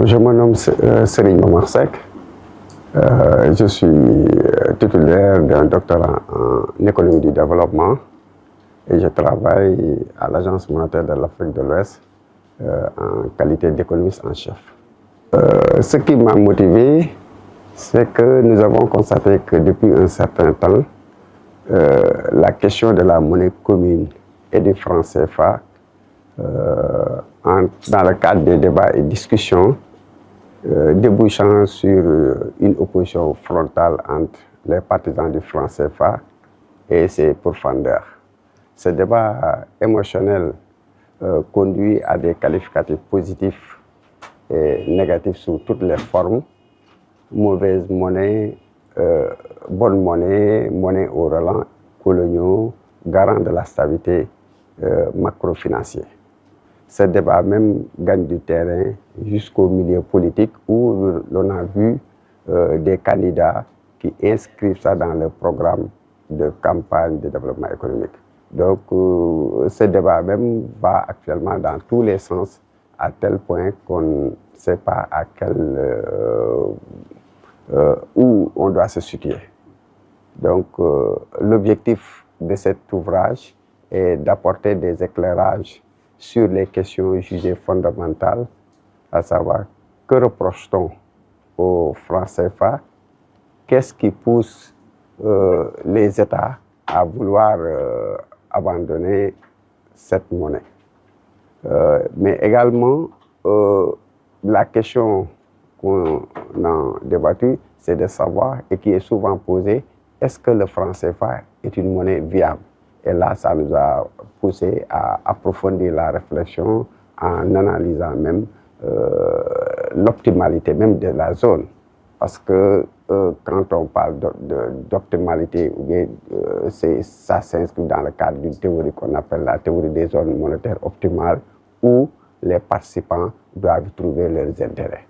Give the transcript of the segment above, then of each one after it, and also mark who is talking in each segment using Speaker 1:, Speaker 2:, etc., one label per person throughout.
Speaker 1: Je me nomme Serigne Momar Seck. Je suis titulaire d'un doctorat en économie du développement et je travaille à l'Agence monétaire de l'Afrique de l'Ouest en qualité d'économiste en chef. Ce qui m'a motivé, c'est que nous avons constaté que depuis un certain temps, la question de la monnaie commune et du franc CFA, dans le cadre des débats et discussions, débouchant sur une opposition frontale entre les partisans du franc CFA et ses pourfendeurs. Ce débat émotionnel conduit à des qualificatifs positifs et négatifs sous toutes les formes: mauvaise monnaie, bonne monnaie, monnaie aux relents coloniaux, garant de la stabilité macro-financière. Ce débat même gagne du terrain jusqu'au milieu politique où l'on a vu des candidats qui inscrivent ça dans le programme de campagne de développement économique. Donc ce débat même va actuellement dans tous les sens, à tel point qu'on ne sait pas à où on doit se situer. Donc l'objectif de cet ouvrage est d'apporter des éclairages sur les questions jugées fondamentales, à savoir que reproche-t-on au franc CFA, qu'est-ce qui pousse les États à vouloir abandonner cette monnaie. Mais également, la question qu'on a débattue, c'est de savoir, et qui est souvent posée, est-ce que le franc CFA est une monnaie viable? Et là, ça nous a poussé à approfondir la réflexion en analysant même l'optimalité même de la zone. Parce que quand on parle d'optimalité, ça s'inscrit dans le cadre d'une théorie qu'on appelle la théorie des zones monétaires optimales, où les participants doivent trouver leurs intérêts.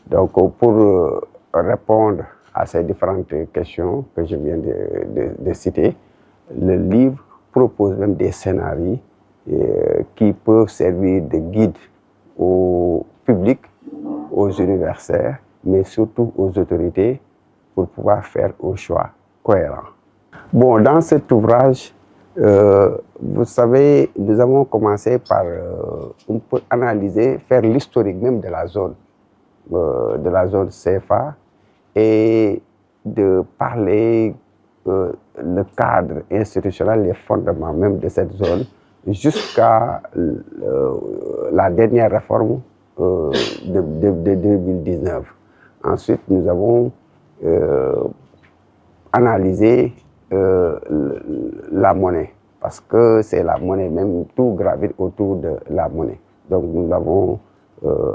Speaker 1: Donc, pour répondre à ces différentes questions que je viens de citer, le livre propose même des scénarios qui peuvent servir de guide au public, aux universitaires, mais surtout aux autorités pour pouvoir faire un choix cohérent. Bon, dans cet ouvrage, vous savez, nous avons commencé par analyser, faire l'historique même de la zone CFA et de parler le cadre institutionnel, les fondements même de cette zone, jusqu'à la dernière réforme de 2019. Ensuite, nous avons analysé la monnaie, parce que c'est la monnaie même, tout gravite autour de la monnaie. Donc nous l'avons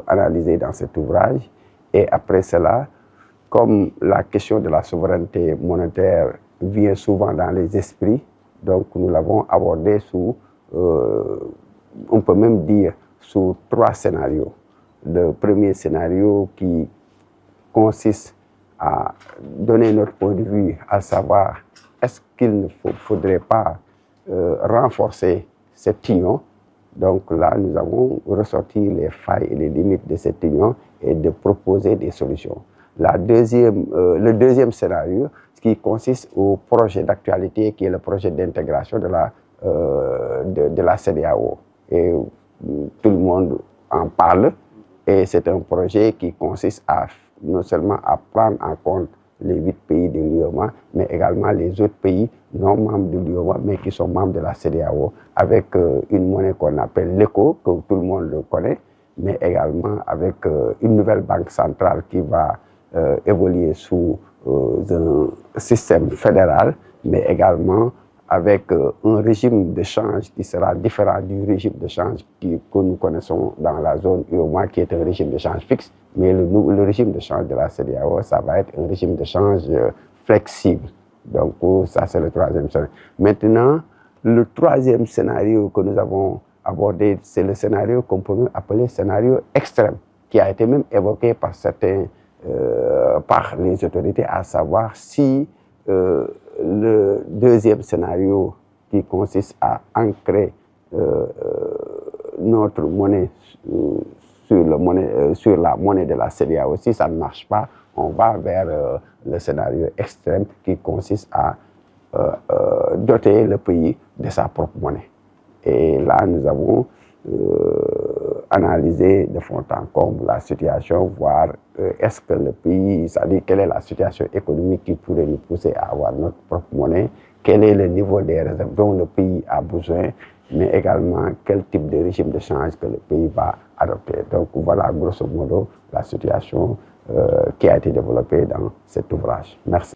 Speaker 1: analysé dans cet ouvrage, et après cela, comme la question de la souveraineté monétaire vient souvent dans les esprits, donc nous l'avons abordé sous, on peut même dire, sous 3 scénarios. Le premier scénario qui consiste à donner notre point de vue, à savoir est-ce qu'il ne faudrait pas renforcer cette union. Donc là, nous avons ressorti les failles et les limites de cette union et de proposer des solutions. Le deuxième scénario, qui consiste au projet d'actualité, qui est le projet d'intégration de la CEDEAO. Et tout le monde en parle, et c'est un projet qui consiste à non seulement à prendre en compte les 8 pays de l'UEMOA, mais également les autres pays non membres de l'UEMOA, mais qui sont membres de la CEDEAO, avec une monnaie qu'on appelle l'ECO, que tout le monde le connaît, mais également avec une nouvelle banque centrale qui va évoluer sous un système fédéral, mais également avec un régime de change qui sera différent du régime de change que nous connaissons dans la zone UEMOA, qui est un régime de change fixe, mais le régime de change de la CEDEAO, ça va être un régime de change flexible. Donc ça, c'est le troisième scénario. Maintenant, le troisième scénario que nous avons abordé, c'est le scénario qu'on peut appeler scénario extrême, qui a été même évoqué par par les autorités, à savoir si le deuxième scénario, qui consiste à ancrer notre monnaie sur la monnaie de la CEDEAO. Si ça ne marche pas, on va vers le scénario extrême qui consiste à doter le pays de sa propre monnaie. Et là, nous avons analysé de fond en comble la situation, voir est-ce que le pays, c'est-à-dire quelle est la situation économique qui pourrait nous pousser à avoir notre propre monnaie, quel est le niveau des réserves dont le pays a besoin, mais également quel type de régime de change que le pays va adopter. Donc voilà grosso modo la situation qui a été développée dans cet ouvrage. Merci.